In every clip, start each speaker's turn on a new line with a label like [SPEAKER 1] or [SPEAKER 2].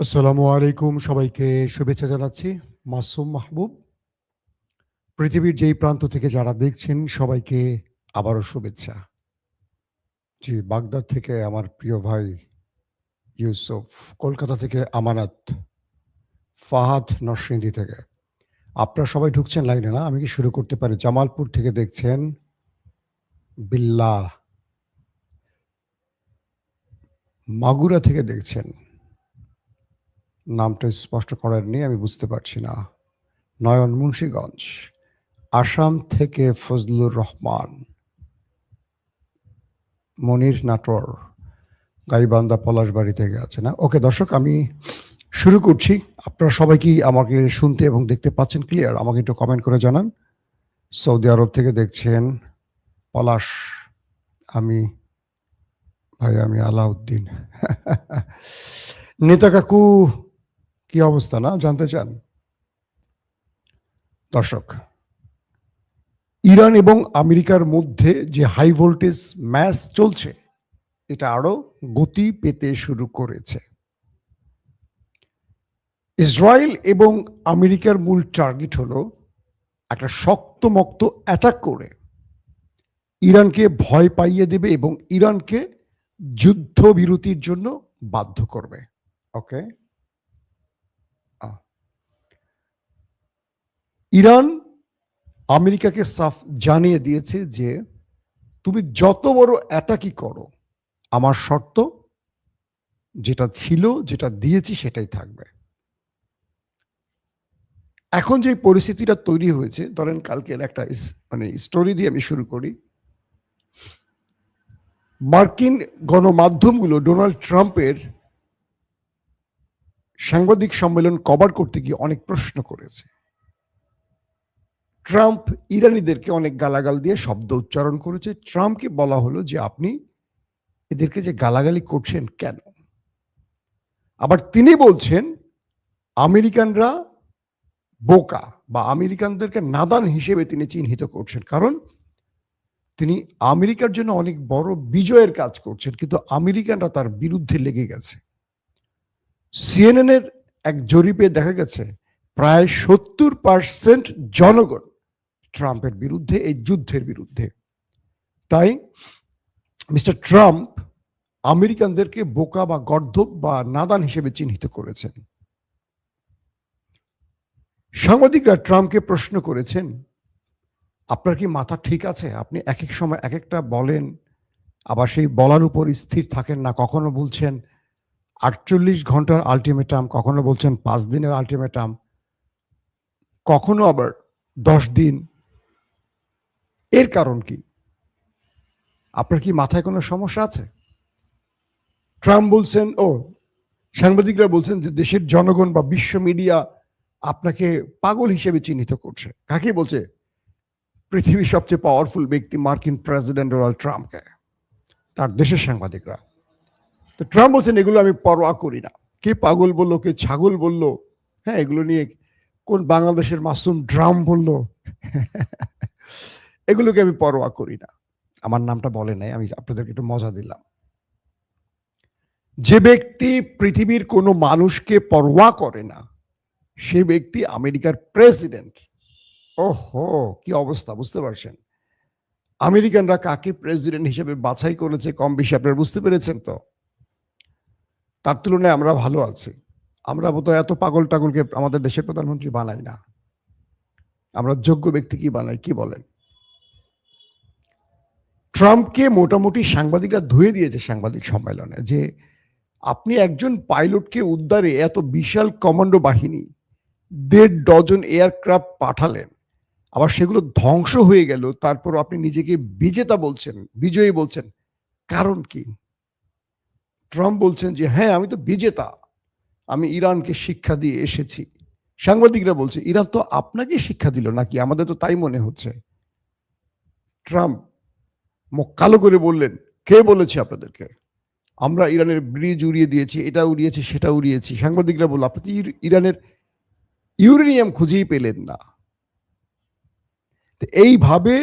[SPEAKER 1] আসসালামু আলাইকুম, সবাইকে শুভেচ্ছা জানাচ্ছি। মাসুম মাহবুব। পৃথিবীর যেই প্রান্ত থেকে যারা দেখছেন সবাইকে আবারও শুভেচ্ছা। জি, বাগদাদ থেকে আমার প্রিয় ভাই ইউসুফ, কলকাতা থেকে আমানত, ফাহাদ নরসিংদী থেকে। আপনারা সবাই ঢুকছেন লাইনে না? আমি কি শুরু করতে পারি? জামালপুর থেকে দেখছেন বিল্লাহ, মাগুরা থেকে দেখছেন, নামটা স্পষ্ট করার নেই, আমি বুঝতে পারছি না। নয়ন মুন্সীগঞ্জ, আসাম থেকে ফজলুর রহমান, মনির নাটোর, গাইবান্ধা পলাশবাড়ি থেকে আছে না? ওকে দর্শক, আমি শুরু করছি। আপনারা সবাই কি আমাকে শুনতে এবং দেখতে পাচ্ছেন ক্লিয়ার? আমাকে একটু কমেন্ট করে জানান। সৌদি আরব থেকে দেখছেন পলাশ, আমি আমি আলাউদ্দিন। নেতা কাকু, কি অবস্থা না জানতে চান? দর্শক, ইরান এবং আমেরিকার মধ্যে যে হাই ভোল্টেজ ম্যাচ চলছে, এটা আরো গতি পেতে শুরু করেছে। ইসরায়েল এবং আমেরিকার মূল টার্গেট হলো একটা শক্তমক্ত অ্যাটাক করে ইরানকে ভয় পাইয়ে দেবে এবং ইরানকে যুদ্ধবিরতির জন্য বাধ্য করবে। ওকে, ইরান আমেরিকাকে সাফ জানিয়ে দিয়েছে যে তুমি যত বড় অ্যাটাকই করো, আমার শর্ত যেটা ছিল, যেটা দিয়েছি সেটাই থাকবে। এখন যে পরিস্থিতিটা তৈরি হয়েছে, ধরেন কালকের একটা স্টোরি দিয়ে আমি শুরু করি। মার্কিন গণমাধ্যমগুলো ডোনাল্ড ট্রাম্পের সাংবাদিক সম্মেলন কভার করতে গিয়ে অনেক প্রশ্ন করেছে। ট্রাম্প ইরানিদেরকে অনেক গালাগাল দিয়ে শব্দ উচ্চারণ করেছে। ট্রাম্পকে বলা হলো যে আপনি এদেরকে যে গালাগালি করছেন কেন? আবার তিনি বলছেন আমেরিকানরা বোকা বা আমেরিকানদেরকে নাদান হিসেবে তিনি চিহ্নিত করছেন, কারণ তিনি আমেরিকার জন্য অনেক বড় বিজয়ের কাজ করছেন, কিন্তু আমেরিকানরা তার বিরুদ্ধে লেগে গেছে। সিএনএনের এক জরিপে দেখা গেছে প্রায় 70% জনগণ ট্রাম্পের বিরুদ্ধে, এই যুদ্ধের বিরুদ্ধে। তাই মিস্টার ট্রাম্প আমেরিকানদেরকে বোকা বা গর্দভ বা নাদান হিসেবে চিহ্নিত করেছেন। সাংবাদিকরা ট্রাম্পকে প্রশ্ন করেছেন, আপনার কি মাথা ঠিক আছে? আপনি এক এক সময় এক একটা বলেন, আবার সেই বলার উপর স্থির থাকেন না। কখনো বলছেন 48 ঘন্টার আলটিমেটাম, কখনো বলছেন 5 দিনের আলটিমেটাম, কখনো আবার 10 দিন। এর কারণ কি? আপনার কি মাথায় কোনো সমস্যা আছে? ট্রাম্প বলছেন, সাংবাদিকরা বলছেন যে দেশের জনগণ বা বিশ্ব মিডিয়া আপনাকে পাগল হিসেবে চিহ্নিত করছে। কাকে বলছে? পৃথিবীর সবচেয়ে পাওয়ারফুল ব্যক্তি মার্কিন প্রেসিডেন্ট ডোনাল্ড ট্রাম্পকে, তার দেশের সাংবাদিকরা। তো ট্রাম্প বলছেন এগুলো আমি পরোয়া করি না। কে পাগল বললো, কে ছাগল বললো, হ্যাঁ, এগুলো নিয়ে কোন বাংলাদেশের মাসুম ড্রাম বললো, এগুলোকে আমি পরোয়া করি না। আমার নামটা বলে নাই, আমি আপনাদেরকে একটু মজা দিলাম। যে ব্যক্তি পৃথিবীর কোনো মানুষকে পরোয়া করে না, সে ব্যক্তি আমেরিকার প্রেসিডেন্ট। ওহো, কি অবস্থা, বুঝতে পারছেন? আমেরিকানরা কাকে প্রেসিডেন্ট হিসেবে বাছাই করেছে কম বেশি আপনারা বুঝতে পেরেছেন তো? তার তুলনায় আমরা ভালো আছি। আমরা বোধহয় এত পাগল টাগলকে আমাদের দেশের প্রধানমন্ত্রী বানাই না। আমরা যোগ্য ব্যক্তি কি বানাই, কি বলেন? ট্রাম্পকে মোটামুটি সাংবাদিকরা ধুয়ে দিয়েছে সাংবাদিক সম্মেলনে যে আপনি একজন পাইলটকে উদ্ধারে এত বিশাল কমান্ডো বাহিনী, 1.5 ডজন এয়ারক্রাফট পাঠালেন, আবার সেগুলো ধ্বংস হয়ে গেল, তারপর আপনি নিজেকে বিজেতা বলছেন, বিজয়ী বলছেন। কারণ কি? ট্রাম্প বলছেন যে হ্যাঁ, আমি তো বিজেতা, আমি ইরানকে শিক্ষা দিয়ে এসেছি। সাংবাদিকরা বলছে ইরান তো আপনাকে শিক্ষা দিল নাকি? আমাদের তো তাই মনে হচ্ছে। ট্রাম্প মুখ কালো করে বললেন, কে বলেছে আপনাদেরকে? আমরা ইরানের ব্রিজ উড়িয়ে দিয়েছি, এটা উড়িয়েছি, সেটা উড়িয়েছি। সাংবাদিকরা বলল আপনি তো ইরানের ইউরেনিয়াম খুঁজেই পেলেন না। এইভাবে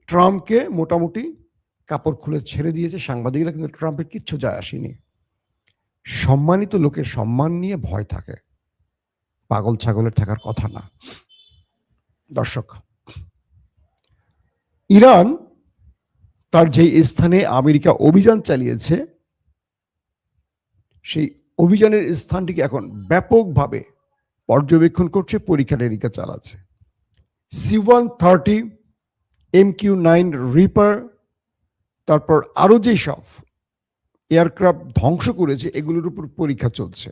[SPEAKER 1] ট্রাম্পকে মোটামুটি কাপড় খুলে ছেড়ে দিয়েছে সাংবাদিকরা, কিন্তু ট্রাম্পের কিচ্ছু যায় আসেনি। সম্মানিত লোকের সম্মান নিয়ে ভয় থাকে, পাগল ছাগলের থাকার কথা না। দর্শক, ইরান তার যে স্থানে আমেরিকা অভিযান চালিয়েছে সেই অভিযানের স্থানটিকে এখন ব্যাপকভাবে পর্যবেক্ষণ করছে, পরীক্ষা নিরীক্ষা চালাচ্ছে। C-130, MQ-9 রিপার, তারপর আরো যে সব এয়ারক্রাফট ধ্বংস করেছে এগুলোর উপর পরীক্ষা চলছে।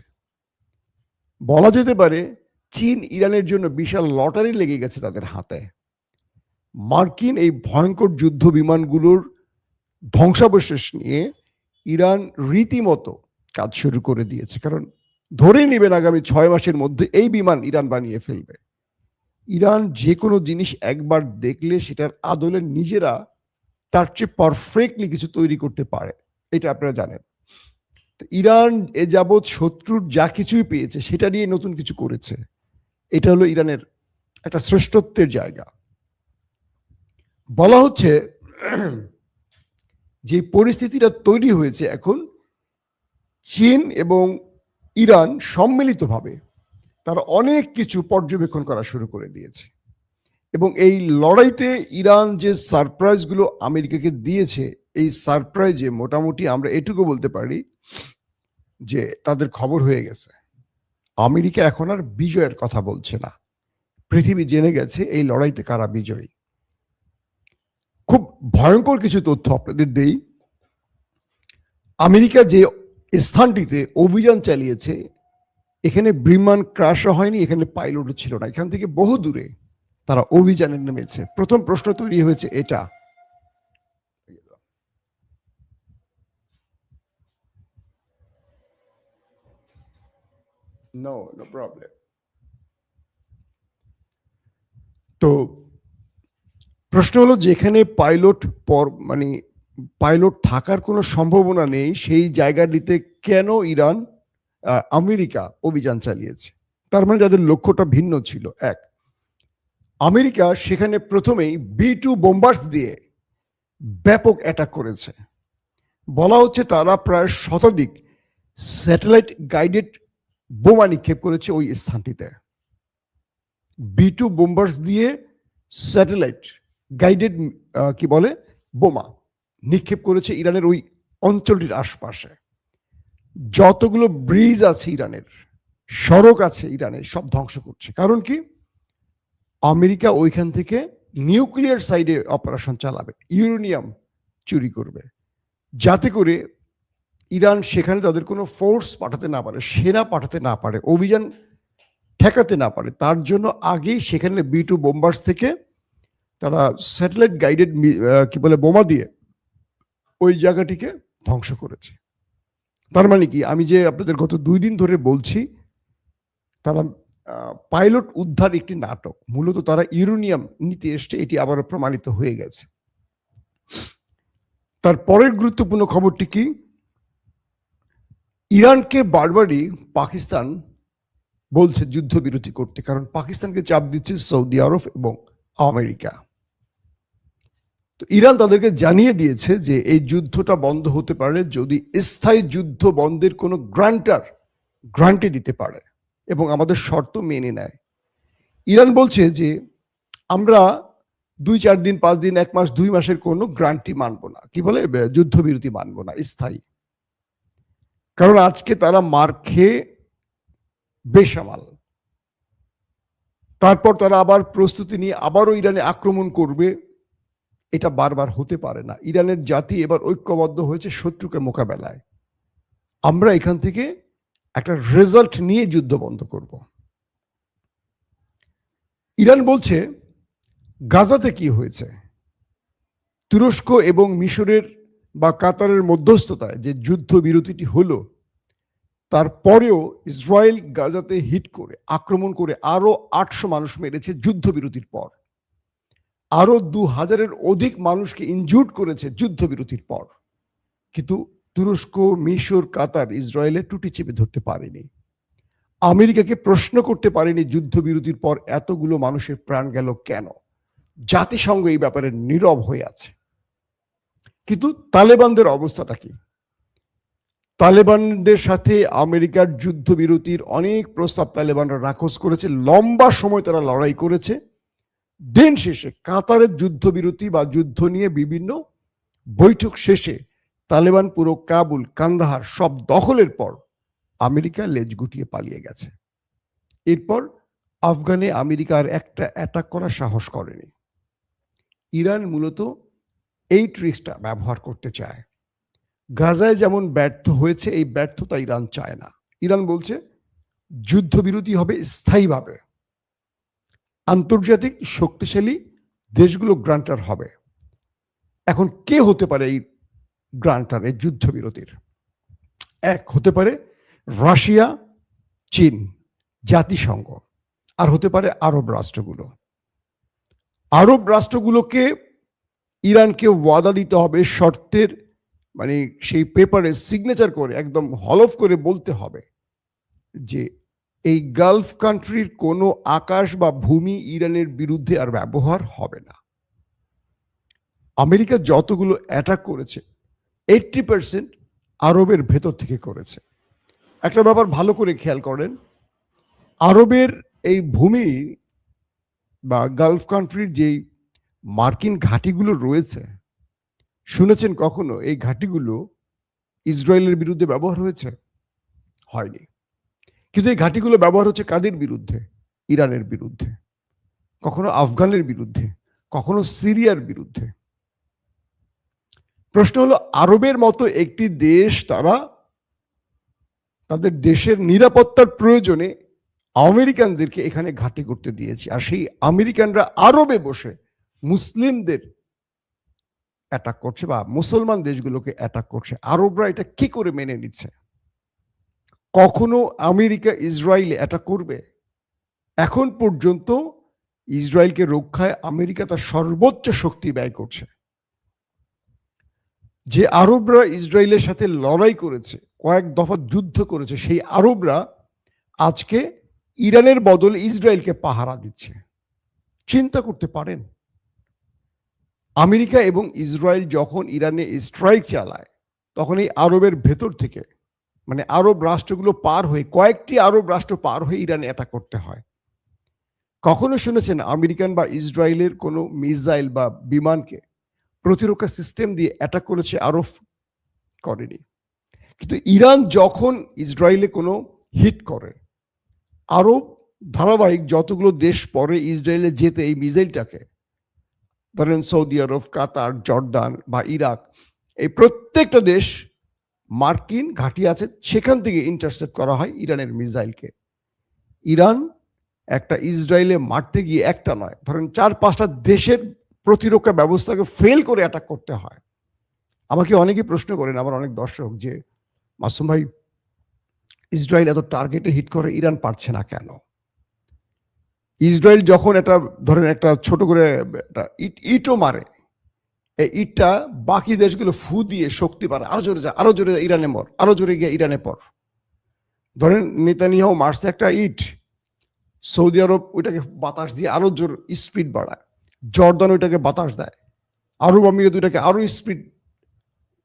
[SPEAKER 1] বলা যেতে পারে চীন ইরানের জন্য বিশাল লটারি লেগে গেছে তাদের হাতে। মার্কিন এই ভয়ঙ্কর যুদ্ধ বিমানগুলোর ধ্বংসাবশেষ নিয়ে ইরান রীতিমতো কাজ শুরু করে দিয়েছে, কারণ ধরে নেবেন আগামী 6 মাসের মধ্যে এই বিমান ইরান বানিয়ে ফেলবে। ইরান যে কোনো জিনিস একবার দেখলে সেটার আদলে নিজেরা তার চেয়ে পারফেক্টলি কিছু তৈরি করতে পারে, এটা আপনারা জানেন। তো ইরান এ যাবৎ শত্রুর যা কিছুই পেয়েছে সেটা নিয়ে নতুন কিছু করেছে। এটা হলো ইরানের একটা শ্রেষ্ঠত্বের জায়গা। বলা হচ্ছে যে পরিস্থিতিটা তৈরি হয়েছে এখন, চীন এবং ইরান সম্মিলিতভাবে তারা অনেক কিছু পর্যবেক্ষণ করা শুরু করে দিয়েছে এবং এই লড়াইতে ইরান যে সারপ্রাইজগুলো আমেরিকাকে দিয়েছে, এই সারপ্রাইজে মোটামুটি আমরা এটুকু বলতে পারি যে তাদের খবর হয়ে গেছে। আমেরিকা এখন আর বিজয়ের কথা বলছে না, পৃথিবী জেনে গেছে এই লড়াইতে কারা বিজয়ী। খুব ভয়ঙ্কর কিছু তথ্য আপনাদের দেই। আমেরিকা যে স্থানটিতে অভিযান চালিয়েছে এখানে বিমান ক্রাশও হয়নি, এখানে পাইলটও ছিল না, এখান থেকে বহু দূরে তারা অভিযানে নেমেছে। প্রথম প্রশ্ন তৈরি হয়েছে এটা, নো প্রবলেম। তো প্রশ্ন হলো যেখানে পাইলট থাকার কোনো সম্ভাবনা নেই সেই জায়গাটিতে কেন ইরান আমেরিকা অভিযান চালিয়েছে? তার মানে যাদের লক্ষ্যটা ভিন্ন ছিল। এক, আমেরিকা সেখানে প্রথমেই B-2 বোম্বার্স দিয়ে ব্যাপক অ্যাটাক করেছে। বলা হচ্ছে তারা প্রায় শতাধিক স্যাটেলাইট গাইডেড বোমা নিক্ষেপ করেছে ওই স্থানটিতে। B-2 বোম্বার্স দিয়ে স্যাটেলাইট গাইডেড কি বলে বোমা নিক্ষেপ করেছে ইরানের ওই অঞ্চলটির আশপাশে। যতগুলো ব্রিজ আছে ইরানের, সড়ক আছে ইরানের, সব ধ্বংস করছে। কারণ কি? আমেরিকা ওইখান থেকে নিউক্লিয়ার সাইডে অপারেশন চালাবে, ইউরেনিয়াম চুরি করবে, যাতে করে ইরান সেখানে তাদের কোনো ফোর্স পাঠাতে না পারে, সেনা পাঠাতে না পারে, অভিযান ঠেকাতে না পারে। তার জন্য আগেই সেখানে B-2 বোম্বার্স থেকে তারা স্যাটেলাইট গাইডেড কি বলে বোমা দিয়ে ওই জায়গাটিকে ধ্বংস করেছে। তার মানে কি, আমি যে আপনাদের গত 2 দিন ধরে বলছি তারা পাইলট উদ্ধার একটি নাটক, মূলত তারা ইউরেনিয়াম নিতে এসছে, এটি আবারও প্রমাণিত হয়ে গেছে। তার পরের গুরুত্বপূর্ণ খবরটি কি? ইরানকে বারবারই পাকিস্তান বলছে যুদ্ধবিরতি করতে, কারণ পাকিস্তানকে চাপ দিচ্ছে সৌদি আরব এবং আমেরিকা। তো ইরান তাদেরকে জানিয়ে দিয়েছে যে এই যুদ্ধটা বন্ধ হতে পারে যদি স্থায়ী যুদ্ধ বন্ধের কোনো গ্রান্টি দিতে পারে এবং আমাদের শর্ত মেনে নেয়। ইরান বলছে যে আমরা 2-4 দিন, 5 দিন, 1 মাস, 2 মাসের কোনো গ্রান্টি মানবো না, কি বলে যুদ্ধবিরতি মানবো না স্থায়ী। কারণ আজকে তারা মার খেয়ে বেসামাল, তারপর তারা আবার প্রস্তুতি নিয়ে আবারও ইরানে আক্রমণ করবে। এটা বারবার হতে পারে না। ইরানের জাতি এবার ঐক্যবদ্ধ হয়েছে শত্রুকে মোকাবেলায়। আমরা এখান থেকে একটা রেজাল্ট নিয়ে যুদ্ধ বন্ধ করব। ইরান বলছে গাজাতে কি হয়েছে, তুরস্ক এবং মিশরের বা কাতারের মধ্যস্থতায় যে যুদ্ধ বিরতিটি হলো, তারপরেও ইসরায়েল গাজাতে হিট করে আক্রমণ করে আরো 800 মানুষ মেরেছে যুদ্ধবিরতির পর, আরো 2000-এর অধিক মানুষকে ইনজুর্ড করেছে যুদ্ধবিরতির পর। কিন্তু তুরস্ক, মিশর, কাতার ইসরায়েলের টুটি চেপে ধরতে পারেনি, আমেরিকাকে প্রশ্ন করতে পারেনি যুদ্ধবিরতির পর এতগুলো মানুষের প্রাণ গেল কেন। জাতিসংঘ এই ব্যাপারে নীরব হয়ে আছে। কিন্তু তালেবানদের অবস্থাটা কি? তালেবানদের সাথে আমেরিকার যুদ্ধবিরতির অনেক প্রস্তাব তালেবানরা নাকচ করেছে, লম্বা সময় তারা লড়াই করেছে। দিন শেষে কাতারের যুদ্ধবিরতি বা যুদ্ধ নিয়ে বিভিন্ন বৈঠক শেষে তালেবান পুরো কাবুল, কান্দাহার সব দখলের পর আমেরিকা লেজ গুটিয়ে পালিয়ে গেছে। এরপর আফগানে আমেরিকা আর একটা অ্যাটাক করার সাহস করেনি। ইরান মূলত এই ট্রিক্সটা ব্যবহার করতে চায়। গাজায় যেমন ব্যর্থ হয়েছে, এই ব্যর্থতা ইরান চায় না। ইরান বলছে যুদ্ধবিরতি হবে স্থায়ীভাবে, আন্তর্জাতিক শক্তিশালী দেশগুলো গ্রান্টার হবে। এখন কে হতে পারে এই গ্রান্টার, এই যুদ্ধবিরতির? এক হতে পারে রাশিয়া, চীন, জাতিসংঘ, আর হতে পারে আরব রাষ্ট্রগুলো। আরব রাষ্ট্রগুলোকে ইরানকে ওয়াদা দিতে হবে, শর্তের মানে সেই পেপারে সিগনেচার করে একদম হলফ করে বলতে হবে যে এই গালফ কান্ট্রির কোনো আকাশ বা ভূমি ইরানের বিরুদ্ধে আর ব্যবহার হবে না। আমেরিকা যতগুলো অ্যাটাক করেছে 80% আরবের ভেতর থেকে করেছে। একটা ব্যাপার ভালো করে খেয়াল করেন, আরবের এই ভূমি বা গালফ কান্ট্রির যেই মার্কিন ঘাঁটিগুলো রয়েছে, শুনেছেন কখনো এই ঘাঁটিগুলো ইসরায়েলের বিরুদ্ধে ব্যবহার হয়েছে? হয়নি। কিন্তু এই ঘাঁটিগুলো ব্যবহার হচ্ছে কাদের বিরুদ্ধে? ইরানের বিরুদ্ধে, কখনো আফগানের বিরুদ্ধে, কখনো সিরিয়ার বিরুদ্ধে। প্রশ্ন হলো, আরবের মতো একটি দেশ তারা তাদের দেশের নিরাপত্তার প্রয়োজনে আমেরিকানদেরকে এখানে ঘাঁটি করতে দিয়েছে, আর সেই আমেরিকানরা আরবে বসে মুসলিমদের অ্যাটাক করছে বা মুসলমান দেশগুলোকে অ্যাটাক করছে। আরবরা এটা কি করে মেনে নিচ্ছে? কখনো আমেরিকা ইসরায়েলে অ্যাটাক করবে? এখন পর্যন্ত ইসরায়েলকে রক্ষায় আমেরিকা তার সর্বোচ্চ শক্তি ব্যয় করছে। যে আরবরা ইসরায়েলের সাথে লড়াই করেছে, কয়েক দফা যুদ্ধ করেছে, সেই আরবরা আজকে ইরানের বদলে ইসরায়েলকে পাহারা দিচ্ছে। চিন্তা করতে পারেন, আমেরিকা এবং ইসরায়েল যখন ইরানে স্ট্রাইক চালায়, তখন এই আরবের ভেতর থেকে মানে আরব রাষ্ট্রগুলো পার হয়ে, কয়েকটি আরব রাষ্ট্র পার হয়ে ইরানে অ্যাটাক করতে হয়। কখনো শুনেছেন আমেরিকান বা ইসরায়েলের কোনো মিসাইল বা বিমানকে প্রতিরক্ষা সিস্টেম দিয়ে অ্যাটাক করেছে? আরব করেনি। কিন্তু ইরান যখন ইসরায়েলে কোনো হিট করে, আরব ধারাবাহিক যতগুলো দেশ পরে ইসরায়েলে যেতে এই মিসাইলটাকে, ধরেন সৌদি আরব, কাতার, জর্দান বা ইরাক, এই প্রত্যেকটা দেশ মার্কিন ঘাঁটি আছে, সেখান থেকে ইন্টারসেপ্ট করা হয় ইরানের মিসাইলকে। ইরান একটা ইসরায়েলে মারতে গিয়ে একটা নয়, ধরেন 4-5টা দেশের প্রতিরক্ষা ব্যবস্থাকে ফেল করে অ্যাটাক করতে হয়। আমাকে অনেকে প্রশ্ন করেন, আমার অনেক দর্শক, যে মাসুম ভাই, ইসরায়েল এত টার্গেটে হিট করে, ইরান পারছে না কেন? ইসরায়েল যখন একটা ধরেন একটা ছোট করে একটা ইটও মারে, এই ইটটা বাকি দেশগুলো ফু দিয়ে শক্তি পারে, আরো জোরে যা, আরো জোরে ইরানে মর, আরো জোরে গিয়ে ইরানে পর। ধরেন নেতানিয়াহু মারছে একটা ইট, সৌদি আরব ওইটাকে বাতাস দিয়ে আরো জোর স্পিড বাড়ায়, জর্দান ওইটাকে বাতাস দেয়, আরব আমিরাত ওইটাকে আরো স্পিড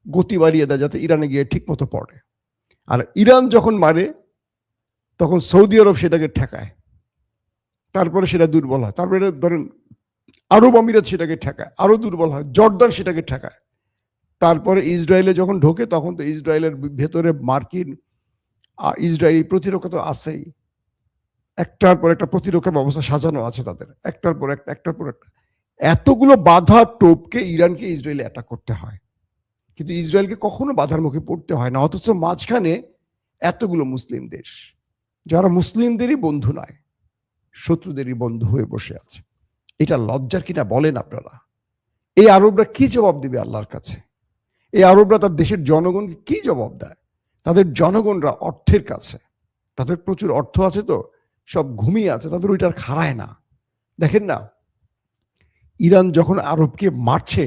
[SPEAKER 1] গতি বাড়িয়ে দেয় যাতে ইরানে গিয়ে ঠিক মতো পড়ে। আর ইরান যখন মারে তখন সৌদি আরব সেটাকে ঠেকায়, তারপরে সেটা দুর্বল হয়, তারপরে ধরেন আরব আমিরাত সেটাকে ঠেকায়, আরো দুর্বল হয়, জর্দান সেটাকে ঠেকায়, তারপরে ইসরায়েলে যখন ঢোকে তখন তো ইসরায়েলের ভেতরে মার্কিন ইসরায়েলি প্রতিরক্ষা তো আছেই, একটার পর একটা প্রতিরক্ষা ব্যবস্থা সাজানো আছে তাদের, একটার পর একটা, একটার পর একটা। এতগুলো বাধা টোপকে ইরানকে ইসরায়েলে অ্যাটাক করতে হয়, কিন্তু ইসরায়েলকে কখনো বাধার মুখে পড়তে হয় না। অথচ মাঝখানে এতগুলো মুসলিম দেশ যারা মুসলিমদেরই বন্ধু নয়, শত্রুদেরই বন্ধু হয়ে বসে আছে। এটা লজ্জার কিনা বলেন আপনারা? এই আরবরা কি জবাব দিবে আল্লাহর কাছে? এই আরবরা তার দেশের জনগণকে কি জবাব দেয়? তাদের জনগণরা অর্থের কাছে, তাদের প্রচুর অর্থ আছে, তো সব ঘুমিয়ে আছে, তাদের ওইটার খাড়ায় না। দেখেন না, ইরান যখন আরবকে মারছে,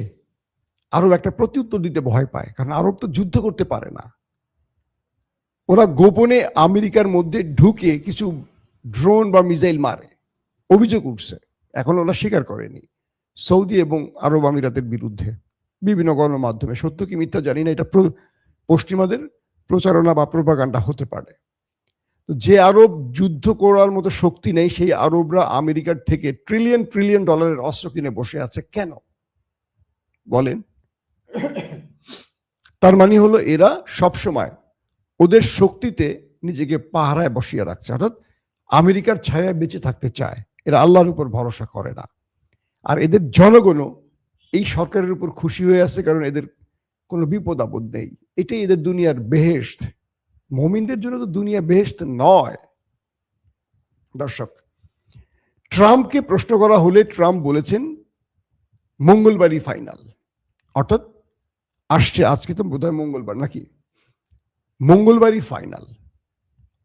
[SPEAKER 1] আরব একটা প্রত্যুত্তর দিতে ভয় পায়, কারণ আরব তো যুদ্ধ করতে পারে না। ওরা গোপনে আমেরিকার মধ্যে ঢুকে কিছু ড্রোন বা মিসাইল মারে, অভিযোগ উঠছে, এখন ওরা স্বীকার করেনি, সৌদি এবং আরব আমিরাতের বিরুদ্ধে বিভিন্ন গণমাধ্যমে, সত্য কি মিথ্যা জানি না, এটা পশ্চিমাদের প্রচারণা বা প্রোপাগান্ডা হতে পারে। তো যে আরব যুদ্ধ করার মতো শক্তি নেই, সেই আরবরা আমেরিকার থেকে ট্রিলিয়ন ট্রিলিয়ন ডলারের অস্ত্র কিনে বসে আছে কেন বলেন? তার মানে হলো এরা সবসময় ওদের শক্তিতে নিজেকে পাহারায় বসিয়ে রাখছে, অর্থাৎ আমেরিকার ছায়ায় বেঁচে থাকতে চায়। এরা আল্লাহর উপর ভরসা করে না। আর এদের জনগণও এই সরকারের উপর খুশি হয়ে আছে, কারণ এদের কোনো বিপদ আপদ নেই। এটাই এদের দুনিয়ার বেহেশত। মুমিনদের জন্য তো দুনিয়া বেহেশত নয়। দর্শক, ট্রাম্পকে প্রশ্ন করা হলে ট্রাম্প বলেছেন মঙ্গলবারই ফাইনাল, অর্থাৎ আসছে, আজকে তো বোধহয় মঙ্গলবার নাকি, মঙ্গলবারই ফাইনাল।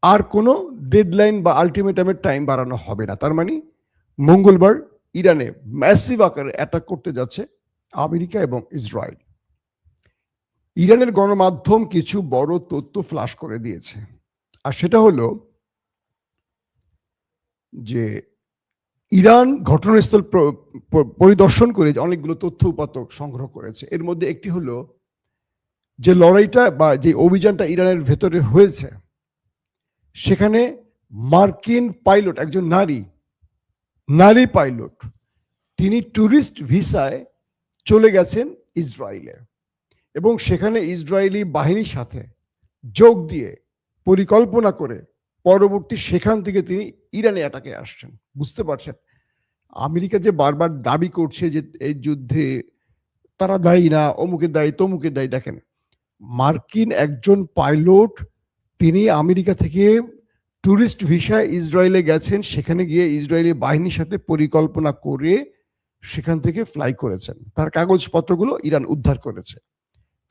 [SPEAKER 1] আর কোনো ডেডলাইন বা আলটিমেটামের টাইম বাড়ানো হবে না। তার মানে মঙ্গলবার ইরানে ম্যাসিভ আকারে অ্যাটাক করতে যাচ্ছে আমেরিকা এবং ইসরায়েল। ইরানের গণমাধ্যম কিছু বড় তথ্য ফ্লাশ করে দিয়েছে, আর সেটা হলো যে ইরান ঘটনাস্থল পরিদর্শন করে অনেকগুলো তথ্য উপাত্ত সংগ্রহ করেছে। এর মধ্যে একটি হলো যে লড়াইটা বা যে অভিযানটা ইরানের ভেতরে হয়েছে, সেখানে মার্কিন পাইলট, একজন নারী পাইলট, তিনি ট্যুরিস্ট ভিসায় চলে গেছেন ইসরায়েলে এবং সেখানে ইসরায়েলি বাহিনীর সাথে যোগ দিয়ে পরিকল্পনা করে পরবর্তী সেখান থেকে তিনি ইরানে অ্যাটাকে আসছেন। বুঝতে পারছেন? আমেরিকা যে বারবার দাবি করছে যে এই যুদ্ধে তারা দায়ী না, অমুকে দায়ী, তমুকে দায়ী, দেখেন মার্কিন একজন পাইলট তিনি আমেরিকা থেকে ট্যুরিস্ট ভিসায় ইসরায়েলে গেছেন, সেখানে গিয়ে ইসরায়েলি বাহিনীর সাথে পরিকল্পনা করে সেখান থেকে ফ্লাই করেছেন। তার কাগজপত্রগুলো ইরান উদ্ধার করেছে।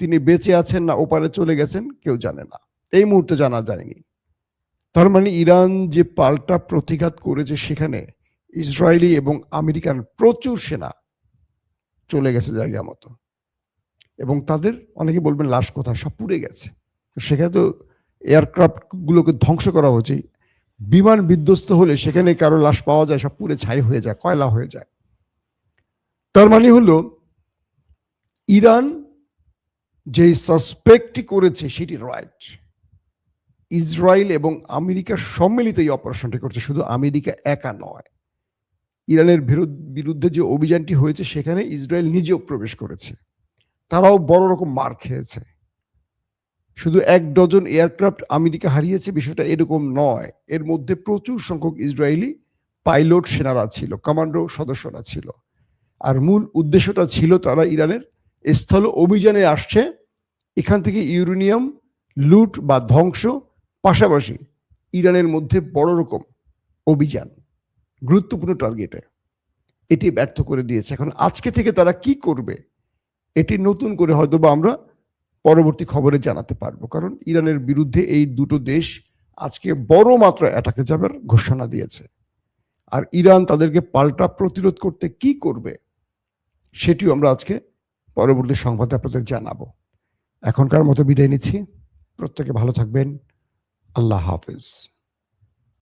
[SPEAKER 1] তিনি বেঁচে আছেন না ওপারে চলে গেছেন কেউ জানে না, এই মুহূর্তে জানা যায়নি। তার মানে ইরান যে পাল্টা প্রতিঘাত করেছে, সেখানে ইসরায়েলি এবং আমেরিকান প্রচুর সেনা চলে গেছে জায়গা মতো, এবং তাদের অনেকে বলবেন লাশ কোথায়, সব পুড়ে গেছে। সেখানে তো এয়ারক্রাফট গুলোকে ধ্বংস করা হচ্ছে। বিমান বিধ্বস্ত হলে সেখানে কারো লাশ পাওয়া যায়, সব পুড়ে ছাই হয়ে যায়, কয়লা হয়ে যায়। তার মানে হলো ইরান যে সাসপেক্টই করেছে সেটি রাইট। ইসরায়েল এবং আমেরিকা সম্মিলিত এই অপারেশনটি করছে, শুধু আমেরিকা একা নয়। ইরানের বিরুদ্ধে যে অভিযানটি হয়েছে সেখানে ইসরায়েল নিজেও প্রবেশ করেছে, তারাও বড় রকম মার খেয়েছে। শুধু 1 ডজন এয়ারক্রাফট আমেরিকা হারিয়েছে বিষয়টা এরকম নয়, এর মধ্যে প্রচুর সংখ্যক ইসরায়েলি পাইলট সেনারা ছিল, কমান্ডো সদস্যরা ছিল। আর মূল উদ্দেশ্যটা ছিল তারা ইরানের স্থল অভিযানে আসছে, এখান থেকে ইউরেনিয়াম লুট বা ধ্বংস, পাশাপাশি ইরানের মধ্যে বড় রকম অভিযান, গুরুত্বপূর্ণ টার্গেটে। এটি ব্যর্থ করে দিয়েছে। এখন আজকে থেকে তারা কি করবে এটি নতুন করে হয়তো বা আমরা পরবর্তী খবরে জানাতে পারবো, কারণ ইরানের বিরুদ্ধে এই দুটো দেশ আজকে বড় মাত্রায় অ্যাটাকে যাবার ঘোষণা দিয়েছে। আর ইরান তাদেরকে পাল্টা প্রতিরোধ করতে কি করবে সেটিও আমরা আজকে পরবর্তী সংবাদে আপনাদের জানাবো। এখনকার মতো বিদায় নিচ্ছি। প্রত্যেকে ভালো থাকবেন। আল্লাহ হাফেজ।